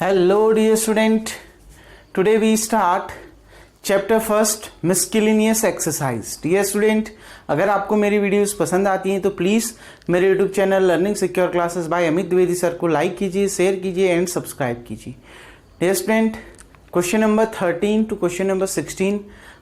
Hello dear student, today we start chapter first miscellaneous exercise. Dear student, अगर आपको मेरी videos पसंद आती हैं तो प्लीज़ मेरे YouTube channel learning secure classes by Amit Dwivedi sir को लाइक कीजिए, शेयर कीजिए एंड सब्सक्राइब कीजिए. Dear student, question number 13 to question number 16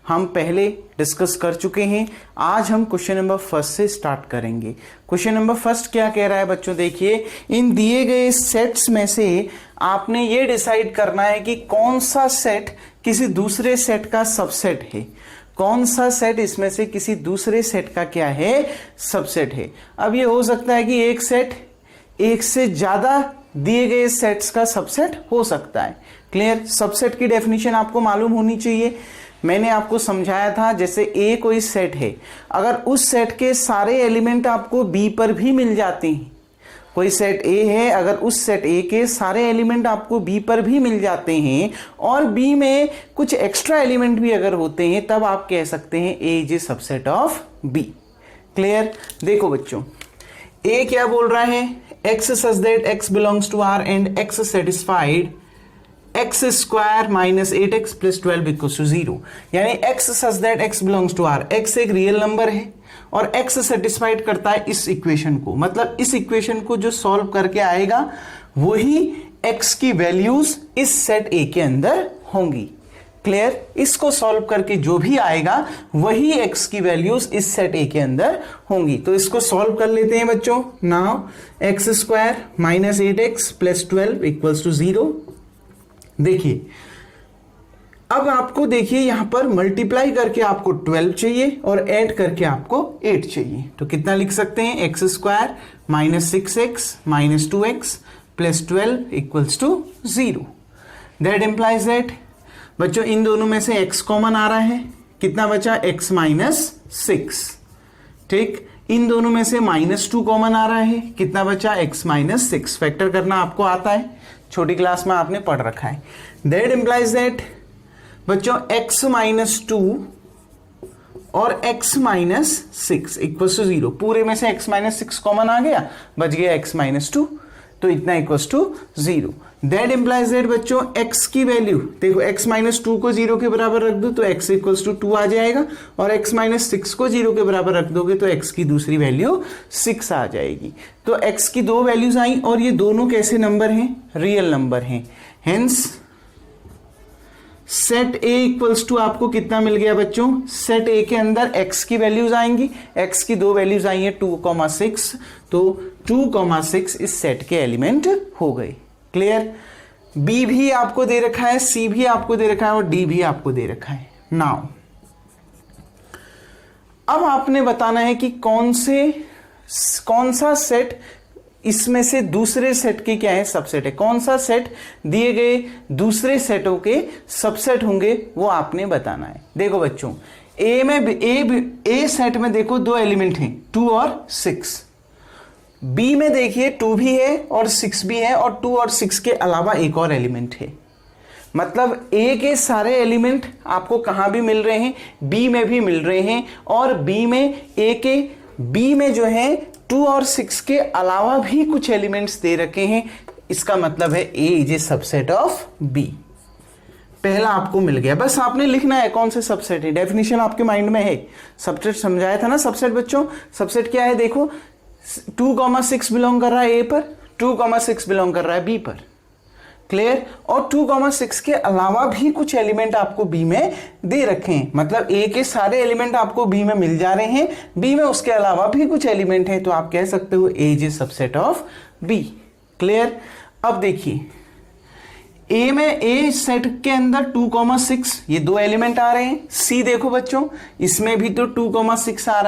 हम पहले डिस्कस कर चुके हैं. आज हम क्वेश्चन नंबर फर्स्ट से स्टार्ट करेंगे. क्वेश्चन नंबर फर्स्ट क्या कह रहा है बच्चों, देखिए. इन दिए गए सेट्स में से आपने ये डिसाइड करना है कि कौन सा सेट किसी दूसरे सेट का सबसेट है. कौन सा सेट इसमें से किसी दूसरे सेट का क्या है, सबसेट है. अब ये हो सकता है कि एक सेट एक से ज्यादा दिए गए सेट्स का सबसेट हो सकता है. क्लियर. सबसेट की डेफिनेशन आपको मालूम होनी चाहिए. मैंने आपको समझाया था, जैसे ए कोई सेट है, अगर उस सेट के सारे एलिमेंट आपको बी पर भी मिल जाते हैं. कोई सेट ए है, अगर उस सेट ए के सारे एलिमेंट आपको बी पर भी मिल जाते हैं और बी में कुछ एक्स्ट्रा एलिमेंट भी अगर होते हैं, तब आप कह सकते हैं A is a subset of B. Clear. देखो बच्चों, ए क्या बोल रहा है, x such that x belongs to R and x satisfied x square minus 8x plus 12 equal to 0. यानी x such that x belongs to R, x एक real number है और एक्स सेटिस्फाइड करता है इस इक्वेशन को. मतलब इस इक्वेशन को जो सॉल्व करके आएगा वही एक्स की वैल्यूज इस सेट ए के अंदर होंगी. क्लियर. इसको सॉल्व करके जो भी आएगा वही एक्स की वैल्यूज इस सेट ए के अंदर होंगी. तो इसको सॉल्व कर लेते हैं बच्चों. Now x square minus 8x plus 12 equals to 0. देखिए, अब आपको देखिए यहां पर मल्टीप्लाई करके आपको 12 चाहिए और ऐड करके आपको 8 चाहिए. तो कितना लिख सकते हैं, x square minus 6x minus 2x plus 12 equals to 0. That implies that बच्चों इन दोनों में से x कॉमन आ रहा है. कितना बचा, x माइनस 6. ठीक. इन दोनों में से -2 कॉमन आ रहा है. कितना बचा, x माइनस 6. फैक्टर करना आपको आता है, छोटी क्लास में आपने पढ़ रखा है. दैट इंप्लाइज दैट बच्चों x माइनस 2 और x माइनस 6 इक्वल टू 0. पूरे में से x माइनस 6 कॉमन आ गया, बच गया x माइनस 2, तो इतना equal to 0. That implies that बच्चों x की वैल्यू देखो, x माइनस 2 को 0 के बराबर रख दो तो x इक्वल्स टू 2 आ जाएगा और x माइनस 6 को 0 के बराबर रख दोगे तो x की दूसरी वैल्यू 6 आ जाएगी. तो x की दो वैल्यूज आई और ये दोनों कैसे नंबर हैं, रियल नंबर हैं. Hence set A equals to आपको कितना मिल गया बच्चों, सेट ए के अंदर x की वैल्यूज आएंगी. x की दो वैल्यूज आई है 2,6, तो 2,6 इस सेट के एलिमेंट हो गए. क्लियर. b भी आपको दे रखा है, c भी आपको दे रखा है और d भी आपको दे रखा है. नाउ अब आपने बताना है कि कौन सा सेट इसमें से दूसरे सेट के क्या है, सबसेट है. कौन सा सेट दिए गए दूसरे सेटों के सबसेट होंगे वो आपने बताना है. देखो बच्चों, ए सेट में देखो दो एलिमेंट हैं 2 और 6. बी में देखिए 2 भी है और 6 भी है और 2 और 6 के अलावा एक और एलिमेंट है. मतलब ए के सारे एलिमेंट आपको कहां भी मिल रहे हैं, बी में भी मिल रहे हैं और बी में जो है 2 और 6 के अलावा भी कुछ एलिमेंट्स दे रखे हैं. इसका मतलब है A is a subset of B. पहला आपको मिल गया, बस आपने लिखना है कौन से सबसेट है. डेफिनेशन आपके माइंड में है. सबसेट समझाया था ना सबसेट बच्चों. सबसेट क्या है, देखो 2,6 बिलोंग कर रहा है ए पर, 2,6 बिलोंग कर रहा है बी पर. क्लियर. और 2,6 के अलावा भी कुछ एलिमेंट आपको बी में दे रखे हैं. मतलब ए के सारे एलिमेंट आपको बी में मिल जा रहे हैं, बी में उसके अलावा भी कुछ एलिमेंट हैं, तो आप कह सकते हो A is a subset of B. Clear. अब देखिए, ए सेट के अंदर 2,6 ये दो एलिमेंट आ रहे हैं. सी देखो बच्चों, इसमें भी तो 2,6 आ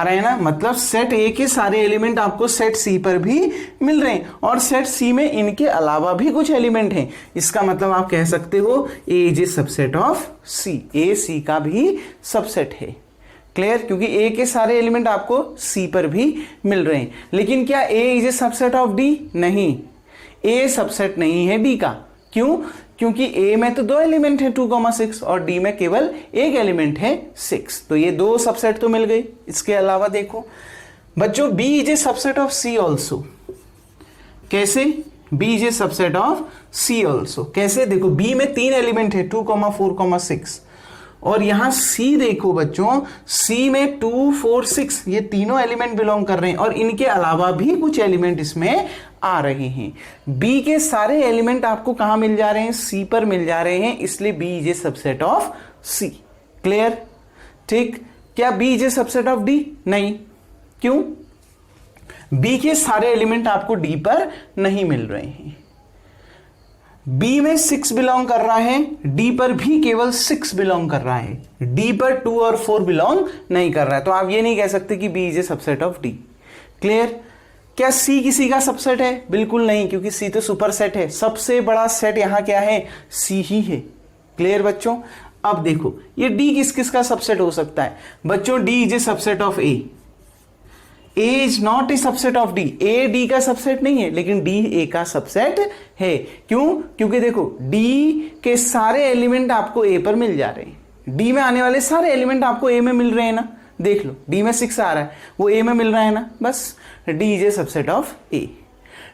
रहे हैं ना. मतलब सेट ए के सारे एलिमेंट आपको सेट सी पर भी मिल रहे हैं और सेट सी में इनके अलावा भी कुछ एलिमेंट हैं. इसका मतलब आप कह सकते हो A is a subset of C. ए सी का भी सबसेट है. क्लियर. क्योंकि ए के सारे एलिमेंट आपको सी पर भी मिल रहे हैं. लेकिन क्या A is a subset of D? नहीं, ए सबसेट नहीं है बी का. क्यों? क्योंकि ए में तो दो एलिमेंट है 2,6 और डी में केवल एक एलिमेंट है 6. तो ये दो सबसेट तो मिल गए. इसके अलावा देखो बच्चों, B is a subset of C also. कैसे? B is a subset of C also. कैसे? देखो बी में 3 एलिमेंट है 2, 4, 6 और यहां सी देखो बच्चों, सी में 2, 4, 6 ये तीनों एलिमेंट बिलोंग कर रहे हैं और इनके अलावा भी कुछ एलिमेंट इसमें आ रहे हैं। बी के सारे एलिमेंट आपको कहां मिल जा रहे हैं? सी पर मिल जा रहे हैं, इसलिए B is a subset of C. Clear? ठीक। क्या B is a subset of D? नहीं। क्यों? बी के सारे एलिमेंट आपको डी पर नहीं मिल रहे हैं। बी में 6 बिलोंग कर रहा है, डी पर भी केवल 6 बिलोंग कर रहा है, डी पर 2 और 4 बिलोंग नहीं कर रहा है। तो आप ये नहीं कह सकते कि B is a subset of D. Clear? क्या सी किसी का सबसेट है? बिल्कुल नहीं, क्योंकि सी तो सुपर सेट है। सबसे बड़ा सेट यहां क्या है? सी ही है। क्लियर बच्चों? अब देखो ये डी किस किस का सबसेट हो सकता है? बच्चों D is a subset of A. A is not a subset of D. A D का सबसेट नहीं है, लेकिन डी ए का सबसेट है। क्यों? क्योंकि देखो डी के सारे एलिमेंट आपको ए पर मिल जा रहे हैं। डी में आने वाले सारे एलिमेंट आपको ए में मिल रहे हैं ना। देख लो डी में 6 आ रहा है, वो ए में मिल रहा है ना। बस D is a subset of A.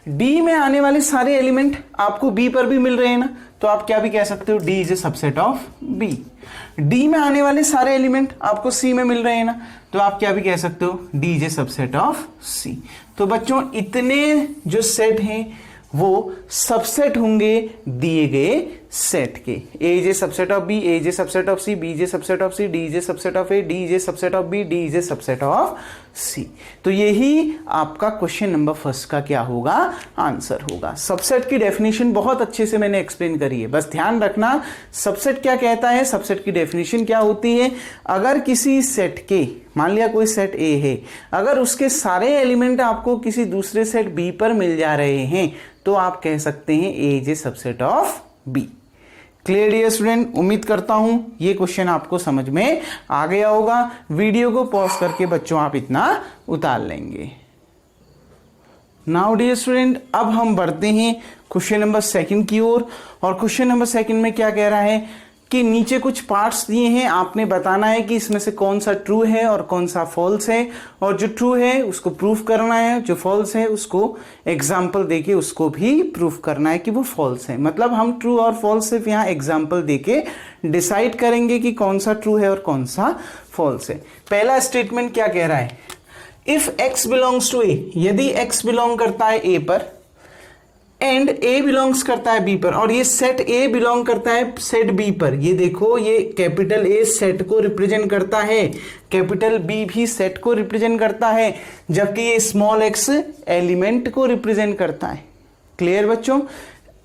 D में आने वाले सारे एलिमेंट आपको बी पर भी मिल रहे हैं ना, तो आप क्या भी कह सकते हो? D is a subset of B. D में आने वाले सारे एलिमेंट आपको सी में मिल रहे हैं ना, तो आप क्या भी कह सकते हो? D is a subset of C. तो बच्चों इतने जो सेट हैं वो सबसेट होंगे दिए गए सेट के। A is a subset of B, A is a subset of C, B is a subset of C, D is a subset of A, D is a subset of B, D is a subset of C. तो यही आपका question number first का क्या होगा? Answer होगा। Subset की definition बहुत अच्छे से मैंने एक्सप्लेन करी है, बस ध्यान रखना सबसेट क्या कहता है, सबसेट की डेफिनेशन क्या होती है। अगर किसी सेट के, मान लिया कोई सेट ए है, अगर उसके सारे एलिमेंट आपको किसी दूसरे सेट बी पर मिल जा रहे हैं तो आप कह सकते हैं A is a subset of B. Clear dear student? उम्मीद करता हूं ये क्वेश्चन आपको समझ में आ गया होगा। वीडियो को पॉज करके बच्चों आप इतना उतार लेंगे। नाउ डियर स्टूडेंट अब हम बढ़ते हैं क्वेश्चन नंबर 2 की ओर। और क्वेश्चन नंबर 2 में क्या कह रहा है कि नीचे कुछ पार्ट्स दिए हैं, आपने बताना है कि इसमें से कौन सा ट्रू है और कौन सा फॉल्स है, और जो ट्रू है उसको प्रूफ करना है, जो फॉल्स है उसको एग्जाम्पल देके उसको भी प्रूफ करना है कि वो फॉल्स है। मतलब हम ट्रू और फॉल्स सिर्फ यहाँ एग्जाम्पल देके डिसाइड करेंगे कि कौन सा ट्रू है और कौन सा फॉल्स है। पहला स्टेटमेंट क्या कह रहा है? इफ x बिलोंग्स टू ए, यदि x बिलोंग करता है ए पर एंड ए बिलोंग्स करता है बी पर, और ये सेट ए बिलोंग करता है सेट बी पर। ये देखो ये कैपिटल ए सेट को रिप्रेजेंट करता है, कैपिटल बी भी सेट को रिप्रेजेंट करता है, जबकि ये स्मॉल एक्स एलिमेंट को रिप्रेजेंट करता है। क्लियर बच्चों?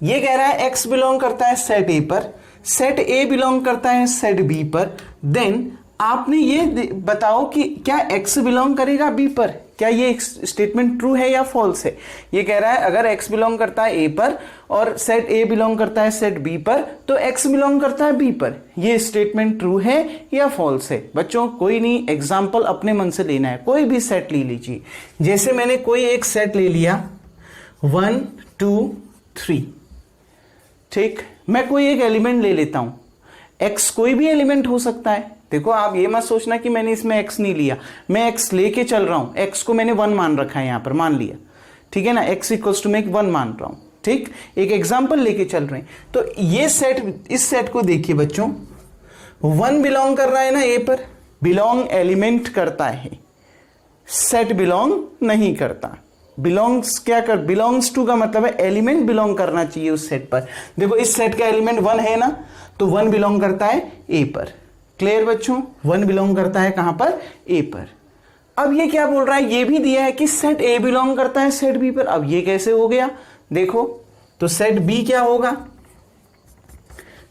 ये कह रहा है एक्स बिलोंग करता है सेट ए पर, सेट ए बिलोंग करता है सेट बी पर। देन आपने ये बताओ कि क्या x बिलोंग करेगा b पर? क्या ये स्टेटमेंट ट्रू है या फॉल्स है? ये कह रहा है अगर x बिलोंग करता है a पर और सेट a बिलोंग करता है सेट b पर, तो x बिलोंग करता है b पर। ये स्टेटमेंट ट्रू है या फॉल्स है? बच्चों कोई नहीं, एग्जाम्पल अपने मन से लेना है। कोई भी सेट ले लीजिए, जैसे मैंने कोई एक सेट ले लिया 1 2 3। ठीक, मैं कोई एक एलिमेंट ले लेता हूं, x कोई भी एलिमेंट हो सकता है। देखो आप ये मत सोचना कि मैंने इसमें x नहीं लिया, मैं x लेके चल रहा हूं, x को मैंने 1 मान रखा है यहां पर, मान लिया। ठीक है ना, x इक्वल्स टू मैं 1 मान रहा हूं। ठीक, एक एग्जांपल लेके चल रहे हैं। तो ये सेट, इस सेट को देखिए बच्चों, 1 बिलोंग कर रहा है ना ए पर, बिलोंग एलिमेंट करता है, सेट बिलोंग नहीं करता। बिलोंग्स क्या कर, बिलोंग्स टू का मतलब है एलिमेंट बिलोंग करना चाहिए उस सेट पर। देखो इस सेट का एलिमेंट 1 है ना, तो 1 बिलोंग करता है ए पर। क्लियर बच्चों? 1 बिलोंग करता है कहां पर? ए पर। अब ये क्या बोल रहा है? ये भी दिया है कि सेट ए बिलोंग करता है सेट बी पर। अब ये कैसे हो गया? देखो तो सेट बी क्या होगा?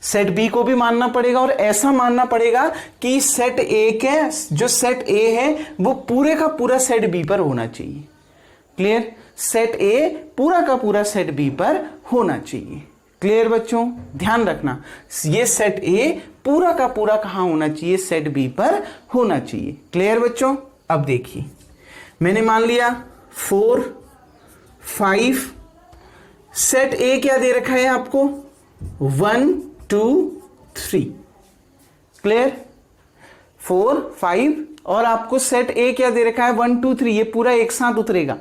सेट बी को भी मानना पड़ेगा, और ऐसा मानना पड़ेगा कि सेट ए के, जो सेट ए है वो पूरे का पूरा सेट बी पर होना चाहिए। क्लियर? सेट ए पूरा का पूरा सेट बी पर होना चाहिए। क्लियर बच्चों? ध्यान रखना, ये सेट ए पूरा का पूरा कहां होना चाहिए? सेट बी पर होना चाहिए। क्लियर बच्चों? अब देखिए मैंने मान लिया 4 5, सेट ए क्या दे रखा है आपको? 1 2 3। क्लियर? 4 5 और आपको सेट ए क्या दे रखा है? 1 2 3। ये पूरा एक साथ उतरेगा।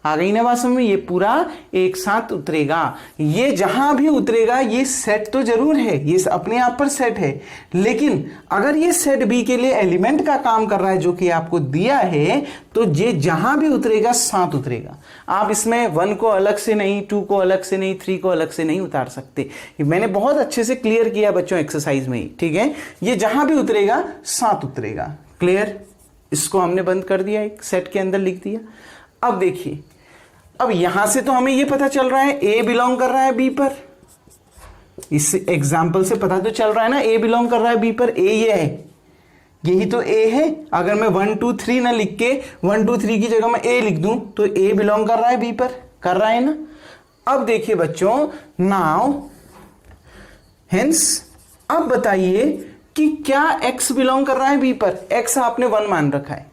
आ गई ना बात समझ में? ये पूरा एक साथ उतरेगा। ये जहां भी उतरेगा ये सेट तो जरूर है, ये अपने आप पर सेट है, लेकिन अगर ये सेट बी के लिए एलिमेंट का काम कर रहा है जो कि आपको दिया है, तो ये जहां भी उतरेगा साथ उतरेगा। आप इसमें 1 को अलग से नहीं, 2 को अलग से नहीं, 3 को अलग से नहीं उतार सकते। मैंने बहुत अच्छे से क्लियर किया बच्चों एक्सरसाइज में ही, ठीक है? ये जहां भी उतरेगा साथ उतरेगा। क्लियर? इसको हमने बंद कर दिया, एक सेट के अंदर लिख दिया। अब देखिए, अब यहां से तो हमें यह पता चल रहा है ए बिलोंग कर रहा है बी पर। इस एग्जाम्पल से पता तो चल रहा है ना, ए बिलोंग कर रहा है बी पर। ए ये है, यही तो ए है। अगर मैं 1 2 3 ना लिख के 1 2 3 की जगह मैं ए लिख दूं तो ए बिलोंग कर रहा है बी पर, कर रहा है ना? अब देखिए बच्चों, नाउ हेंस अब बताइए कि क्या x बिलोंग कर रहा है बी पर? x आपने 1 मान रखा है,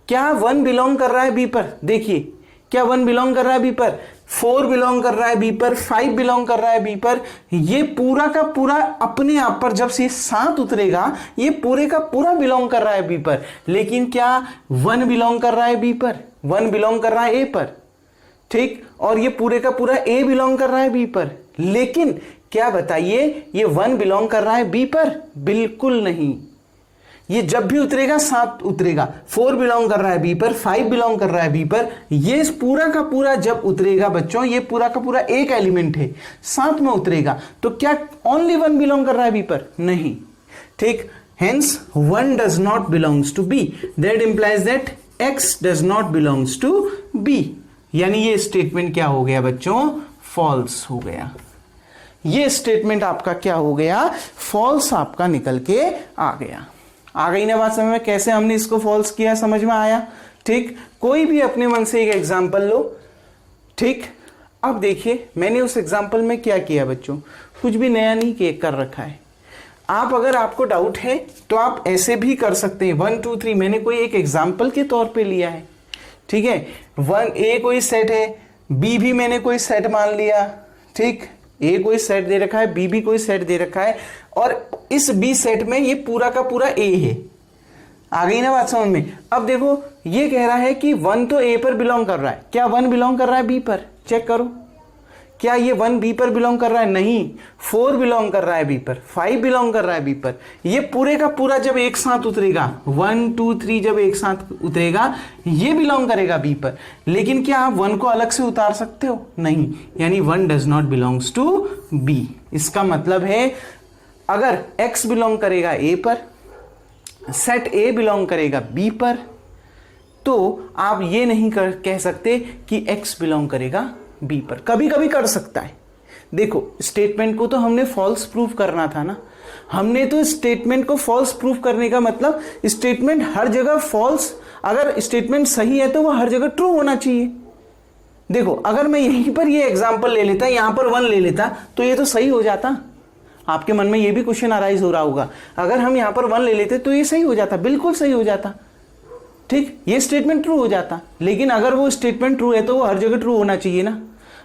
क्या 1 बिलोंग कर रहा है बी पर? देखिए, क्या 1 बिलोंग कर रहा है बी पर? 4 बिलोंग कर रहा है बी पर, 5 बिलोंग कर रहा है बी पर। ये पूरा का पूरा अपने आप पर जब से साथ उतरेगा ये पूरे का पूरा बिलोंग कर रहा है बी पर। लेकिन क्या 1 बिलोंग कर रहा है बी पर? 1 बिलोंग कर रहा है ए पर, ठीक? और ये पूरे का पूरा ए बिलोंग कर रहा है बी पर। लेकिन क्या बताइए, ये 1 बिलोंग कर रहा है बी पर? बिल्कुल नहीं। ये जब भी उतरेगा साथ उतरेगा। 4 बिलोंग कर रहा है बी पर, 5 बिलोंग कर रहा है बी पर। ये पूरा का पूरा जब उतरेगा बच्चों, ये पूरा का पूरा एक एलिमेंट है, साथ में उतरेगा। तो क्या ओनली 1 बिलोंग कर रहा है बी पर? नहीं, ठीक? Hence 1 does not belongs to B, that implies that x does not belongs to B. यानी ये स्टेटमेंट क्या हो गया बच्चों? फॉल्स हो गया। ये स्टेटमेंट आपका क्या हो गया? फॉल्स आपका निकल के आ गया। आ गई ना बात समझ में? कैसे हमने इसको फॉल्स किया, समझ में आया? ठीक? कोई भी अपने मन से एक एग्जांपल लो, ठीक? अब देखिए, मैंने उस एग्जांपल में क्या किया बच्चों, कुछ भी नया नहीं कर रखा है। आप अगर आपको डाउट है तो आप ऐसे भी कर सकते हैं। 1 2 3 मैंने कोई एक एग्जाम्पल के तौर पे लिया है, ठीक है? 1 ए कोई सेट है, बी भी मैंने कोई सेट मान लिया, ठीक? ए कोई सेट दे रखा है, बी भी कोई सेट दे रखा है, और इस बी सेट में ये पूरा का पूरा ए है। आ गई ना बात समझ में? अब देखो, ये कह रहा है कि 1 तो ए पर बिलोंग कर रहा है, क्या 1 बिलोंग कर रहा है बी पर? चेक करो, क्या ये 1 बी पर बिलोंग कर रहा है? नहीं। 4 बिलोंग कर रहा है बी पर, 5 बिलोंग कर रहा है बी पर। ये पूरे का पूरा जब एक साथ उतरेगा, 1 2 3 जब एक साथ उतरेगा, ये बिलोंग करेगा बी पर। लेकिन क्या आप 1 को अलग से उतार सकते हो? नहीं। यानी 1 does not belongs to B. इसका मतलब है अगर x बिलोंग करेगा a पर, सेट a बिलोंग करेगा b पर, तो आप ये नहीं कह सकते कि x बिलोंग करेगा b पर। कभी कभी कर सकता है। देखो, स्टेटमेंट को तो हमने फॉल्स प्रूफ करना था ना, हमने तो स्टेटमेंट को फॉल्स प्रूफ करने का मतलब स्टेटमेंट हर जगह फॉल्स, अगर स्टेटमेंट सही है तो वो हर जगह ट्रू होना चाहिए। देखो, अगर मैं यहीं पर ये एग्जांपल ले लेता, यहां पर 1 ले लेता, तो ये तो सही हो जाता। आपके मन में ये भी क्वेश्चन अराइज हो रहा होगा, अगर हम यहां पर 1 ले लेते तो ये सही हो जाता, बिल्कुल सही हो जाता, ठीक? ये स्टेटमेंट ट्रू हो जाता। लेकिन अगर वो स्टेटमेंट ट्रू है तो वो हर जगह ट्रू होना चाहिए ना।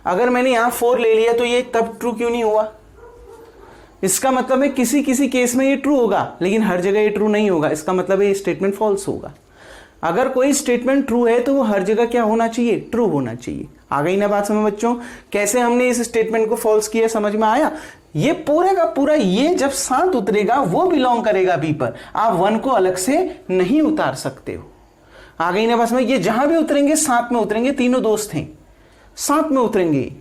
अगर मैंने यहां 4 ले लिया तो ये तब ट्रू क्यों नहीं हुआ? इसका मतलब है किसी किसी केस में ये ट्रू होगा, लेकिन हर जगह ये ट्रू नहीं होगा। इसका मतलब है ये स्टेटमेंट फॉल्स होगा। अगर कोई स्टेटमेंट ट्रू है तो वो हर जगह क्या होना चाहिए? ट्रू होना चाहिए। आ गई ना बात समझ बच्चों? कैसे हमने इस स्टेटमेंट को फॉल्स किया, समझ में आया? ये पूरे का पूरा ये जब साथ उतरेगा वो बिलोंग करेगा बी पर, आप 1 को अलग से नहीं उतार सकते हो। आ गई ना बात समझ? ये जहां भी उतरेंगे साथ में उतरेंगे, तीनों दोस्त हैं, साथ में उतरेंगे,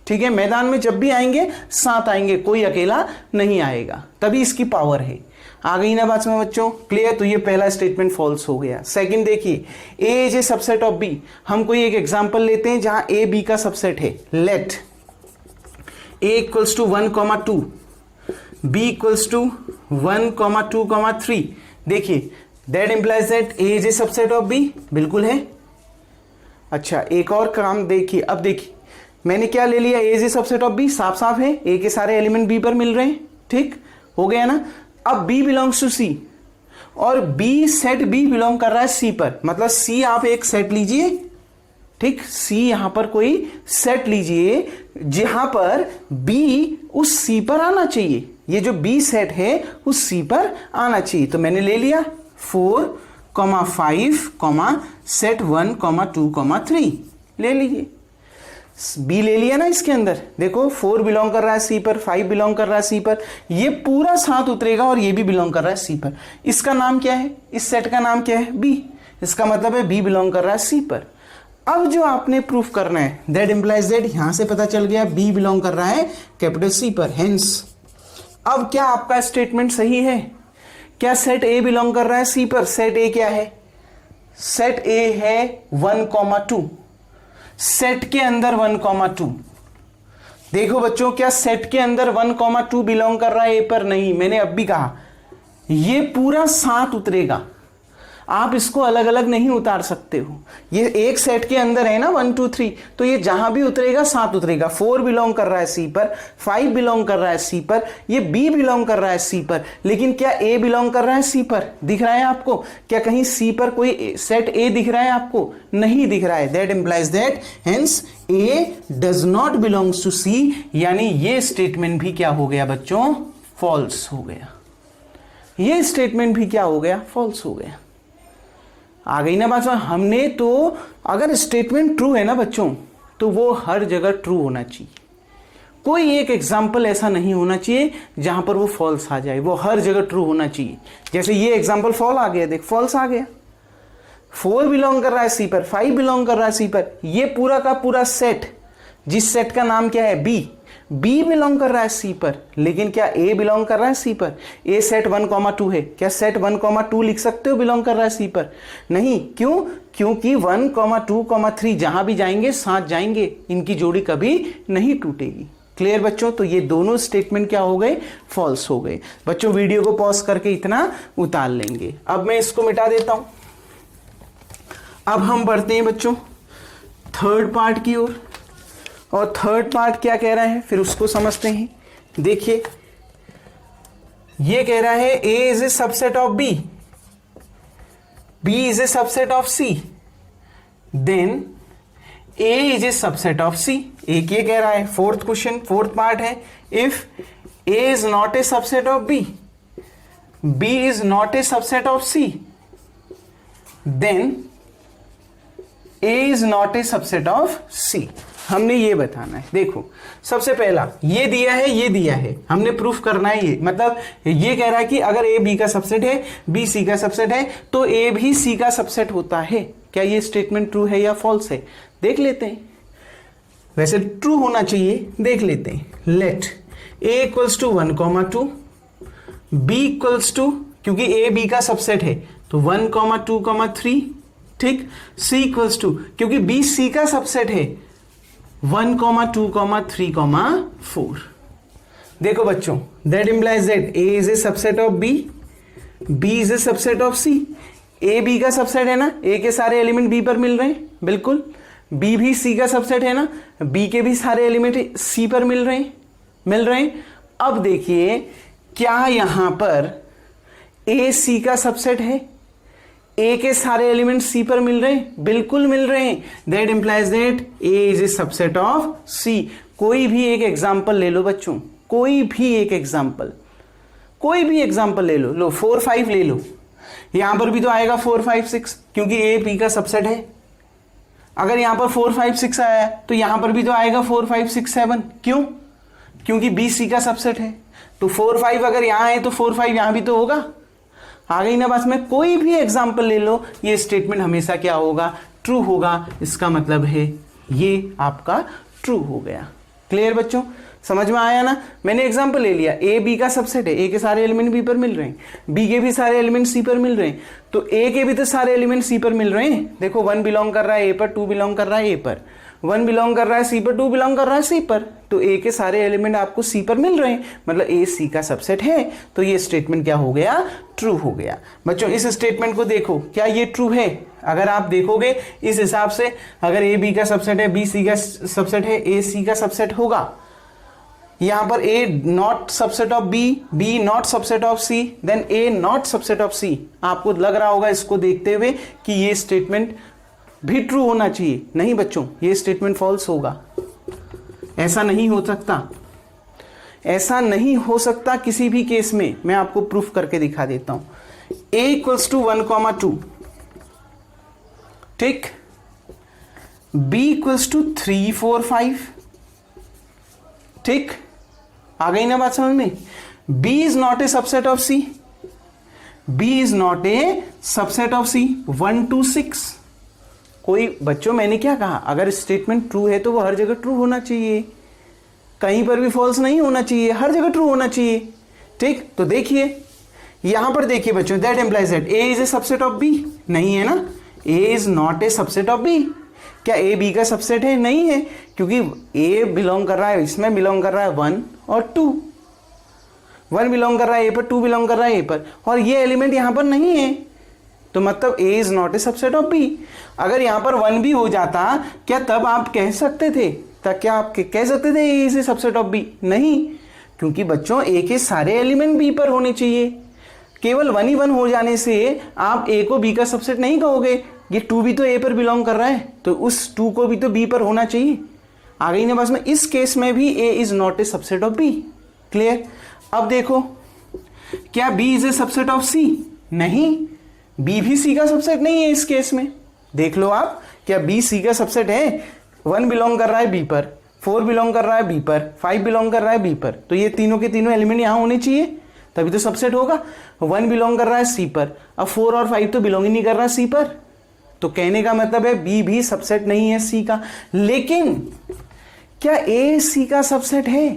ठीक है? मैदान में जब भी आएंगे साथ आएंगे, कोई अकेला नहीं आएगा, तभी इसकी पावर है। आ गई ना बात में बच्चों? क्लियर? तो ये पहला स्टेटमेंट फॉल्स हो गया। सेकंड देखिए, A is a subset of B. हम कोई एक एग्जांपल लेते हैं जहां ए बी का सबसेट है। Let a equals to 1, 2, b equals to 1, 2, 3। देखिए, that implies that a is a subset of b। बिल्कुल है। अच्छा, एक और काम देखिए। अब देखिए, मैंने क्या ले लिया? a is a subset of b, साफ साफ है, a के सारे एलिमेंट b पर मिल रहे हैं, ठीक हो गया ना? अब b बिलोंग्स टू c, और b सेट b बिलोंग कर रहा है c पर, मतलब c आप एक सेट लीजिए, ठीक? c यहां पर कोई सेट लीजिए जहां पर b उस c पर आना चाहिए। ये जो b सेट है उस c पर आना चाहिए। तो मैंने ले लिया 4, 5, सेट 1, 2, 3, ले लीजिए, बी ले लिया ना इसके अंदर, देखो 4 बिलोंग कर रहा है सी पर, 5 बिलोंग कर रहा है सी पर, ये पूरा 7 उतरेगा और ये भी बिलोंग कर रहा है सी पर। इसका नाम क्या है, इस सेट का नाम क्या है, बी। इसका मतलब है बी बिलोंग कर रहा है सी पर। अब जो आपने प्रूफ करना है, दैट इंप्लाइज दैट, यहां से पता चल गया बी बिलोंग कर रहा है कैपिटल सी पर, हेंस अब क्या आपका स्टेटमेंट सही है? क्या सेट ए बिलोंग कर रहा है सी पर? सेट ए क्या है? सेट ए है 1,2, सेट के अंदर 1,2। देखो बच्चों, क्या सेट के अंदर 1,2 बिलोंग कर रहा है ए पर? नहीं, मैंने अब भी कहा ये पूरा 7 उतरेगा, आप इसको अलग अलग नहीं उतार सकते हो। ये एक सेट के अंदर है ना 1 2 3, तो ये जहां भी उतरेगा 7 उतरेगा। 4 बिलोंग कर रहा है सी पर, 5 बिलोंग कर रहा है सी पर, ये बी बिलोंग कर रहा है सी पर, लेकिन क्या ए बिलोंग कर रहा है सी पर? दिख रहा है आपको? क्या कहीं सी पर कोई सेट ए दिख रहा है आपको? नहीं दिख रहा है। That implies that hence A does not belongs to C, यानी ये स्टेटमेंट भी क्या हो गया बच्चों? फॉल्स हो गया। ये स्टेटमेंट भी क्या हो गया? फॉल्स हो गया। आ गई ना बात? हमने तो अगर स्टेटमेंट ट्रू है ना बच्चों, तो वो हर जगह ट्रू होना चाहिए। कोई एक एग्जाम्पल ऐसा नहीं होना चाहिए जहां पर वो फॉल्स आ जाए, वो हर जगह ट्रू होना चाहिए। जैसे ये एग्जाम्पल फॉल आ गया, देख फॉल्स आ गया। 4 बिलोंग कर रहा है सी पर, 5 बिलोंग कर रहा है सी पर, ये पूरा का पूरा सेट, जिस सेट का नाम क्या है? बी, बी बिलोंग कर रहा है सी पर, लेकिन क्या ए बिलोंग कर रहा है सी पर? ए सेट 1,2 है, क्या सेट 1,2 लिख सकते हो बिलोंग कर रहा है सी पर? नहीं। क्यों? क्योंकि 1,2,3 जहां भी जाएंगे 7 जाएंगे, इनकी जोड़ी कभी नहीं टूटेगी। क्लियर बच्चों? तो ये दोनों स्टेटमेंट क्या हो गए? फॉल्स हो गए। बच्चों वीडियो को पॉज करके इतना उतार लेंगे। अब मैं इसको मिटा देता हूं। अब हम बढ़ते हैं बच्चों थर्ड पार्ट की ओर, और थर्ड पार्ट क्या कह रहा है फिर उसको समझते हैं। देखिए, ये कह रहा है A is a subset of B, B is a subset of C, then A is a subset of C. एक ये कह रहा है, फोर्थ क्वेश्चन, फोर्थ पार्ट है, if A is not a subset of B, B is not a subset of C, then A is not a subset of C. हमने ये बताना है। देखो, सबसे पहला ये दिया है, ये दिया है, हमने प्रूफ करना है। ये मतलब ये कह रहा है कि अगर ए बी का सबसेट है, बी सी का सबसेट है, तो ए भी सी का सबसेट होता है। क्या ये स्टेटमेंट ट्रू है या फॉल्स है? देख लेते हैं। वैसे ट्रू होना चाहिए, देख लेते हैं। Let A equals to 1,2, B equals to, क्योंकि ए बी का सबसेट है तो 1,2,3, ठीक। सी इक्वल्स टू, क्योंकि बी सी का सबसेट है 1,2,3,4। देखो बच्चों, that implies that A is a subset of B, B is a subset of C. A B का सबसेट है ना, ए के सारे एलिमेंट बी पर मिल रहे हैं, बिल्कुल। बी भी सी का सबसेट है ना, बी के भी सारे एलिमेंट सी पर मिल रहे हैं। अब देखिए, क्या यहां पर ए सी का सबसेट है? ए के सारे एलिमेंट सी पर मिल रहे हैं, बिल्कुल मिल रहे हैं। That implies that A is a subset of C. कोई भी एक एग्जांपल ले लो बच्चों, कोई भी एक एग्जांपल, कोई भी एग्जांपल ले लो। 4 5 ले लो, यहां पर भी तो आएगा 4 5 6, क्योंकि ए बी का सबसेट है। अगर यहां पर 4 5 6 आया तो यहां पर भी तो आएगा 4 5 6 7। क्यों? क्योंकि बी सी का सबसेट है। तो 4 5 अगर यहां है तो 4 5 यहां भी तो होगा। आ गई ना बस में? कोई भी एग्जाम्पल ले लो, ये स्टेटमेंट हमेशा क्या होगा? ट्रू होगा। इसका मतलब है ये आपका ट्रू हो गया। क्लियर बच्चों? समझ में आया ना? मैंने एग्जाम्पल ले लिया, ए बी का सबसेट है, ए के सारे एलिमेंट बी पर मिल रहे हैं, बी के भी सारे एलिमेंट सी पर मिल रहे हैं, तो ए के भी तो सारे एलिमेंट सी पर मिल रहे हैं। देखो, 1 बिलोंग कर रहा है ए पर, 2 बिलोंग कर रहा है ए पर, 1 बिलोंग कर रहा है सी पर, 2 बिलोंग कर रहा है सी पर, तो ए के सारे एलिमेंट आपको सी पर मिल रहे हैं, मतलब ए सी का सबसेट है। तो ये स्टेटमेंट क्या हो गया? ट्रू हो गया। बच्चों इस स्टेटमेंट को देखो, क्या ये ट्रू है? अगर आप देखोगे इस हिसाब से, अगर ए बी का सबसेट है, बी सी का सबसेट है, ए सी का सबसेट होगा। यहां पर A not subset of B, B not subset of C, then A not subset of C. आपको लग रहा होगा इसको देखते हुए कि ये स्टेटमेंट भी ट्रू होना चाहिए। नहीं बच्चों, ये स्टेटमेंट फॉल्स होगा। ऐसा नहीं हो सकता, ऐसा नहीं हो सकता किसी भी केस में। मैं आपको प्रूफ करके दिखा देता हूं। ए इक्वल्स टू 1,2, ठीक। B equals to 3 4 5। ठीक, आ गई ना बात समझ में। B is not a subset of C, B is not a subset of C। 1 2 6। कोई बच्चों मैंने क्या कहा, अगर स्टेटमेंट ट्रू है तो वो हर जगह ट्रू होना चाहिए, कहीं पर भी फॉल्स नहीं होना चाहिए, हर जगह ट्रू होना चाहिए। ठीक, तो देखिए यहां पर देखिए बच्चों, that implies that A is a subset of B. नहीं है ना, A is not a subset of B. क्या ए बी का सबसेट है? नहीं है, क्योंकि ए बिलोंग कर रहा है, इसमें बिलोंग कर रहा है 1 और 2। 1 बिलोंग कर रहा है ए पर, 2 बिलोंग कर रहा है ए पर, और ये एलिमेंट यहां पर नहीं है, तो मतलब A is not a subset of B. अगर यहां पर 1 भी हो जाता, क्या तब आप कह सकते थे, तब क्या आप कह सकते थे A is a subset of B? नहीं, क्योंकि बच्चों ए के सारे एलिमेंट बी पर होने चाहिए। केवल 1 ही 1 हो जाने से आप ए को बी का सबसेट नहीं कहोगे। ये 2 भी तो ए पर बिलोंग कर रहा है, तो उस 2 को भी तो बी पर होना चाहिए। आ गई ना बस में, इस केस में भी A is not a subset of B. Clear? अब देखो, क्या B is a subset of C? नहीं, बी भी सी का सबसेट नहीं है इस केस में। देख लो आप, क्या बी सी का सबसेट है? 1 बिलोंग कर रहा है बी पर, 4 बिलोंग कर रहा है बी पर, 5 बिलोंग कर रहा है बी पर, तो ये तीनों के तीनों एलिमेंट यहां होने चाहिए, तभी तो सबसेट होगा। 1 बिलोंग कर रहा है सी पर, अब 4 और 5 तो बिलोंग ही नहीं कर रहा सी पर, तो कहने का मतलब है बी भी सबसेट नहीं है सी का। लेकिन क्या ए सी का सबसेट है?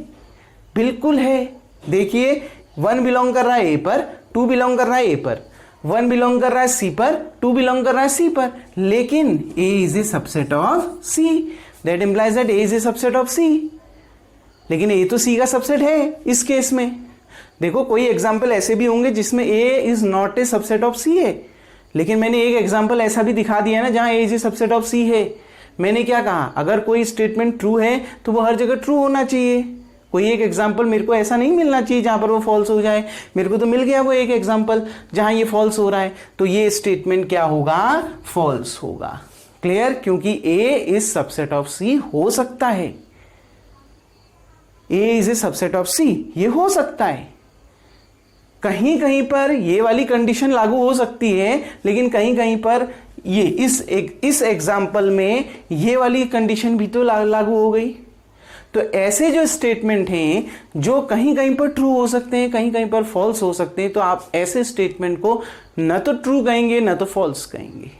बिल्कुल है। देखिए 1 बिलोंग कर रहा है ए पर, 2 बिलोंग कर रहा है ए पर, 1 बिलोंग कर रहा है सी पर, 2 बिलोंग कर रहा है सी पर, लेकिन A is a subset of C. That implies that A is a subset of C. लेकिन ए तो सी का सबसेट है इस केस में। देखो कोई एग्जाम्पल ऐसे भी होंगे जिसमें A is not a subset of C है, लेकिन मैंने एक एग्जाम्पल ऐसा भी दिखा दिया ना जहां ए is a subset of C है। मैंने क्या कहा, अगर कोई स्टेटमेंट ट्रू है तो वो हर जगह ट्रू होना चाहिए। कोई एक एग्जाम्पल मेरे को ऐसा नहीं मिलना चाहिए जहां पर वो फॉल्स हो जाए। मेरे को तो मिल गया वो एक एग्जाम्पल जहां ये फॉल्स हो रहा है, तो ये स्टेटमेंट क्या होगा? फॉल्स होगा। क्लियर? क्योंकि ए इज सबसेट ऑफ सी हो सकता है, A is a subset of सी ये हो सकता है। कहीं कहीं पर ये वाली कंडीशन लागू हो सकती है, लेकिन कहीं कहीं पर ये इस एग्जाम्पल में ये वाली कंडीशन भी तो लागू हो गई। तो ऐसे जो स्टेटमेंट हैं जो कहीं कहीं पर ट्रू हो सकते हैं, कहीं कहीं पर फॉल्स हो सकते हैं, तो आप ऐसे स्टेटमेंट को न तो ट्रू कहेंगे न तो फॉल्स कहेंगे।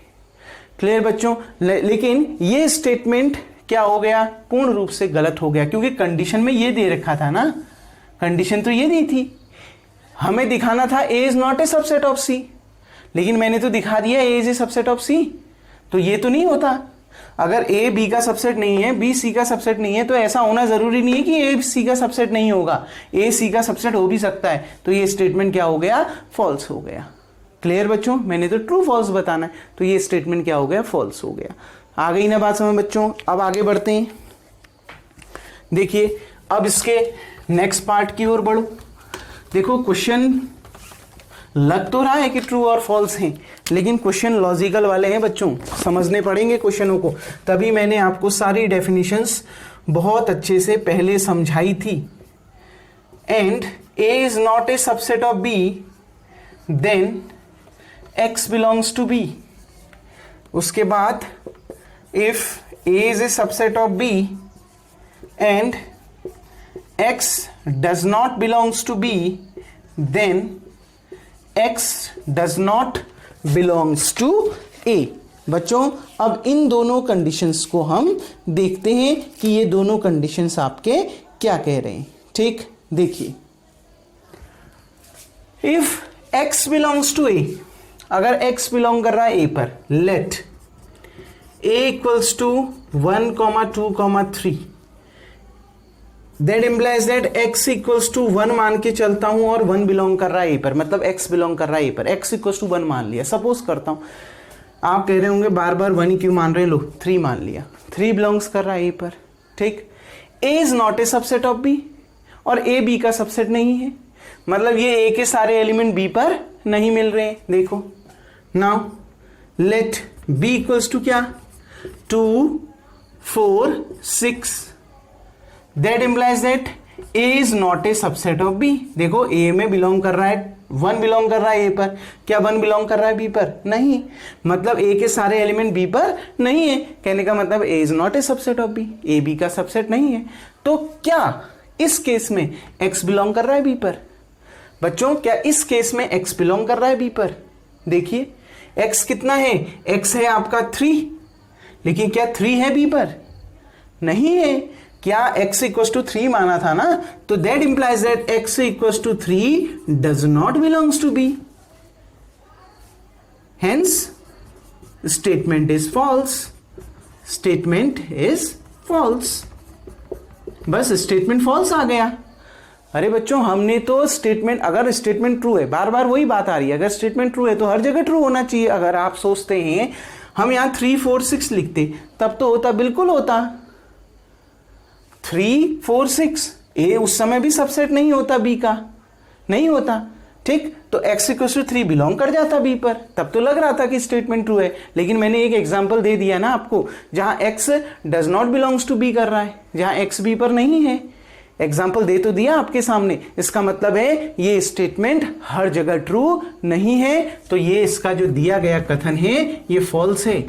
क्लियर बच्चों? लेकिन ये स्टेटमेंट क्या हो गया? पूर्ण रूप से गलत हो गया, क्योंकि कंडीशन में ये दे रखा था ना, कंडीशन तो ये दी थी, हमें दिखाना था A is not a subset of C, लेकिन मैंने तो दिखा दिया A is a subset of C. तो ये तो नहीं होता। अगर ए बी का सबसेट नहीं है, बी सी का सबसेट नहीं है, तो ऐसा होना जरूरी नहीं है कि ए सी का सबसेट नहीं होगा, ए सी का सबसेट हो भी सकता है। तो ये स्टेटमेंट क्या हो गया? फॉल्स हो गया। क्लियर बच्चों? मैंने तो ट्रू फॉल्स बताना है, तो ये स्टेटमेंट क्या हो गया? फॉल्स हो गया। आ गई ना बात समझ बच्चों? अब आगे बढ़ते हैं। देखिए अब इसके नेक्स्ट पार्ट की ओर बढ़ो। देखो क्वेश्चन लग तो रहा है कि ट्रू और फॉल्स हैं, लेकिन क्वेश्चन लॉजिकल वाले हैं बच्चों, समझने पड़ेंगे क्वेश्चनों को। तभी मैंने आपको सारी डेफिनेशंस बहुत अच्छे से पहले समझाई थी। And A is not a subset of B, then X belongs to B. उसके बाद if A is a subset of B and x does not belongs to B, then x does not belongs to A। बच्चों अब इन दोनों conditions को हम देखते हैं कि ये दोनों कंडीशंस आपके क्या कह रहे हैं। ठीक, देखिए if x belongs to A, अगर x बिलोंग कर रहा है A पर, let A equals to 1, 2, 3, that implies that x equals to 1 मान के चलता हूं और 1 बिलोंग कर रहा है ए पर, मतलब x बिलोंग कर रहा है ए पर, x इक्वल्स टू 1 मान लिया। सपोज करता हूं, आप कह रहे होंगे बार बार 1 ही क्यों मान रहे, लो 3 मान लिया, 3 बिलोंग्स कर रहा है ए पर। ठीक, a is not a subset of b, और a b का सबसेट नहीं है, मतलब ये a के सारे एलिमेंट b पर नहीं मिल रहे। देखो now let b equals to क्या? 2, 4, 6, that implies that A is not a subset of B। देखो A में बिलोंग कर रहा है 1 बिलोंग कर रहा है ए पर, क्या 1 बिलोंग कर रहा है बी पर? नहीं, मतलब ए के सारे एलिमेंट बी पर नहीं है। कहने का मतलब A is not a subset of B, A B का सबसेट नहीं है। तो क्या इस केस में एक्स बिलोंग कर रहा है बी पर? बच्चों क्या इस केस में एक्स बिलोंग कर रहा है बी पर? देखिए एक्स कितना है, एक्स है आपका 3, लेकिन क्या 3 है बी पर? नहीं है। क्या x इक्वल टू 3 माना था ना, तो that implies that x equal to 3 does not belongs to b, hence statement is false, statement is false. बस स्टेटमेंट फॉल्स आ गया। अरे बच्चों हमने तो स्टेटमेंट, अगर स्टेटमेंट ट्रू है, बार बार वही बात आ रही है, अगर स्टेटमेंट ट्रू है तो हर जगह ट्रू होना चाहिए। अगर आप सोचते हैं हम यहां 3 4 6 लिखते तब तो होता, बिल्कुल होता 3 4 6, ए उस समय भी सबसेट नहीं होता बी का, नहीं होता, ठीक। तो x इक्वल टू 3 बिलोंग कर जाता बी पर, तब तो लग रहा था कि स्टेटमेंट ट्रू है। लेकिन मैंने एक एग्जांपल दे दिया ना आपको, जहां x does not belongs to B कर रहा है, जहां x बी पर नहीं है। एग्जाम्पल दे तो दिया आपके सामने, इसका मतलब है ये स्टेटमेंट हर जगह ट्रू नहीं है। तो ये इसका जो दिया गया कथन है ये फॉल्स है।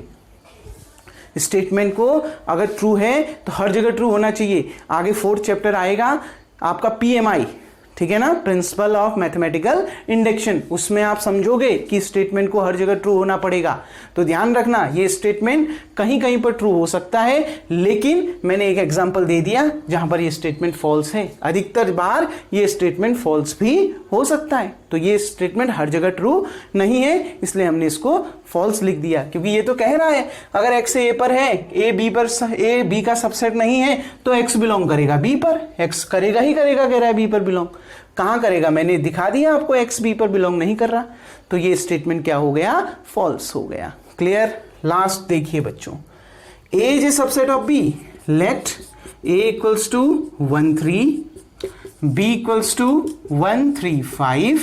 स्टेटमेंट को अगर ट्रू है तो हर जगह ट्रू होना चाहिए। आगे 4th चैप्टर आएगा आपका PMI, ठीक है ना, प्रिंसिपल ऑफ मैथमेटिकल इंडक्शन, उसमें आप समझोगे कि स्टेटमेंट को हर जगह ट्रू होना पड़ेगा। तो ध्यान रखना ये स्टेटमेंट कहीं कहीं पर ट्रू हो सकता है, लेकिन मैंने एक एग्जांपल दे दिया जहां पर ये स्टेटमेंट फॉल्स है। अधिकतर बार ये स्टेटमेंट फॉल्स भी हो सकता है, तो ये स्टेटमेंट हर जगह ट्रू नहीं है, इसलिए हमने इसको फॉल्स लिख दिया। क्योंकि ये तो कह रहा है अगर एक्स ए पर है, ए बी का सबसेट नहीं है, तो एक्स बिलोंग करेगा बी पर, एक्स करेगा ही करेगा, कह रहा है बी पर बिलोंग। कहां करेगा? मैंने दिखा दिया आपको, एक्स बी पर बिलोंग नहीं कर रहा, तो ये स्टेटमेंट क्या हो गया? फॉल्स हो गया। क्लियर? लास्ट देखिए बच्चों, A is a subset of B, let A equals to 1 3, B equals to 1 3 5,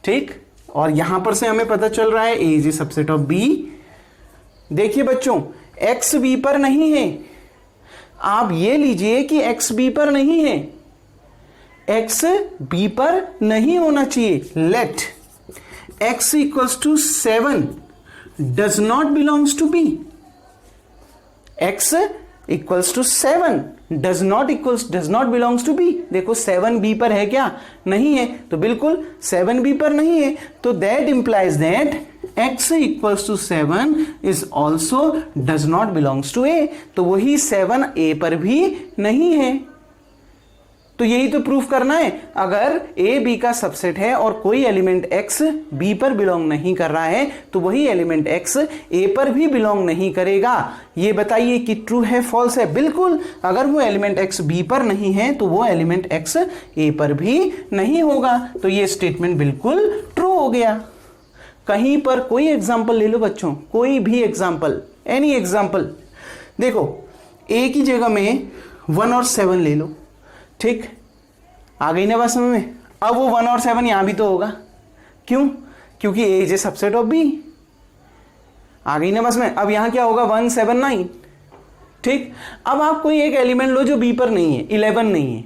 ठीक। और यहां पर से हमें पता चल रहा है A is a subset of B. देखिए बच्चों एक्स बी पर नहीं है, आप ये लीजिए कि एक्स बी पर नहीं है, एक्स बी पर नहीं होना चाहिए। Let X equals to 7 does not belongs to B, X equals to 7 does not belongs to B. देखो 7 बी पर है क्या? नहीं है, तो बिल्कुल 7 बी पर नहीं है, तो that implies that x equals to 7 is also does not belongs to A, तो वही 7 ए पर भी नहीं है। तो यही तो प्रूफ करना है, अगर ए बी का सबसेट है और कोई एलिमेंट x बी पर बिलोंग नहीं कर रहा है, तो वही एलिमेंट x ए पर भी बिलोंग नहीं करेगा। ये बताइए कि ट्रू है फॉल्स है? बिल्कुल, अगर वो एलिमेंट x बी पर नहीं है तो वो एलिमेंट x ए पर भी नहीं होगा। तो ये स्टेटमेंट बिल्कुल ट्रू हो गया। कहीं पर कोई एग्जाम्पल ले लो बच्चों, कोई भी एग्जाम्पल, एनी एग्जाम्पल। देखो ए की जगह में 1 और 7 ले लो, ठीक, आ गई ना बात समझ में? अब वो 1 और 7 यहां भी तो होगा, क्यों? क्योंकि A is a subset of B. आ गई ना बस में? अब यहां क्या होगा? 1 7 9, ठीक। अब आप कोई एक एलिमेंट लो जो बी पर नहीं है, 11 नहीं है,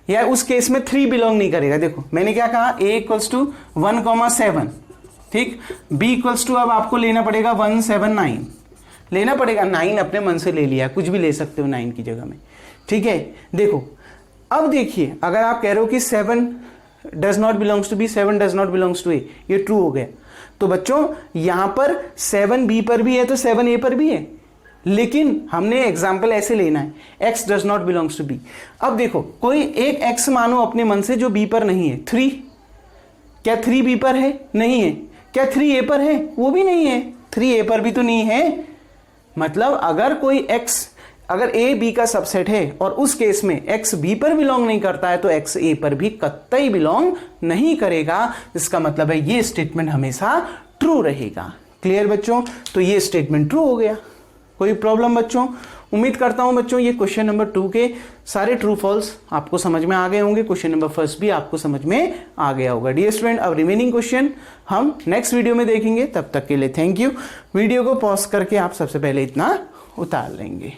या उस केस में 3 बिलोंग नहीं करेगा। देखो मैंने क्या कहा, a इक्वल्स टू 1 7, ठीक, b इक्वल्स टू अब आपको लेना पड़ेगा 1 7 9, लेना पड़ेगा। 9 अपने मन से ले लिया, कुछ भी ले सकते हो 9 की जगह में, ठीक है। देखो अब देखिए, अगर आप कह रहे हो कि 7 does not belongs to B, 7 does not belongs to A, ये ट्रू हो गया। तो बच्चों यहां पर 7 बी पर भी है तो 7 ए पर भी है, लेकिन हमने एग्जाम्पल ऐसे लेना है, x does not belongs to B. अब देखो कोई एक x मानो अपने मन से जो b पर नहीं है, 3, क्या 3 b पर है? नहीं है। क्या 3 a पर है? वो भी नहीं है। 3 a पर भी तो नहीं है। मतलब अगर कोई x, अगर a b का सबसेट है और उस केस में x b पर बिलोंग नहीं करता है, तो x a पर भी कतई बिलोंग नहीं करेगा। इसका मतलब है ये स्टेटमेंट हमेशा ट्रू रहेगा। क्लियर बच्चों? तो ये स्टेटमेंट ट्रू हो गया। कोई प्रॉब्लम बच्चों? उम्मीद करता हूं बच्चों ये क्वेश्चन नंबर 2 के सारे ट्रू फॉल्स आपको समझ में आ गए होंगे। क्वेश्चन नंबर 1 भी आपको समझ में आ गया होगा। डियर स्टूडेंट, अब रिमेनिंग क्वेश्चन हम नेक्स्ट वीडियो में देखेंगे। तब तक के लिए थैंक यू। वीडियो को पॉज करके आप सबसे पहले इतना उतार लेंगे।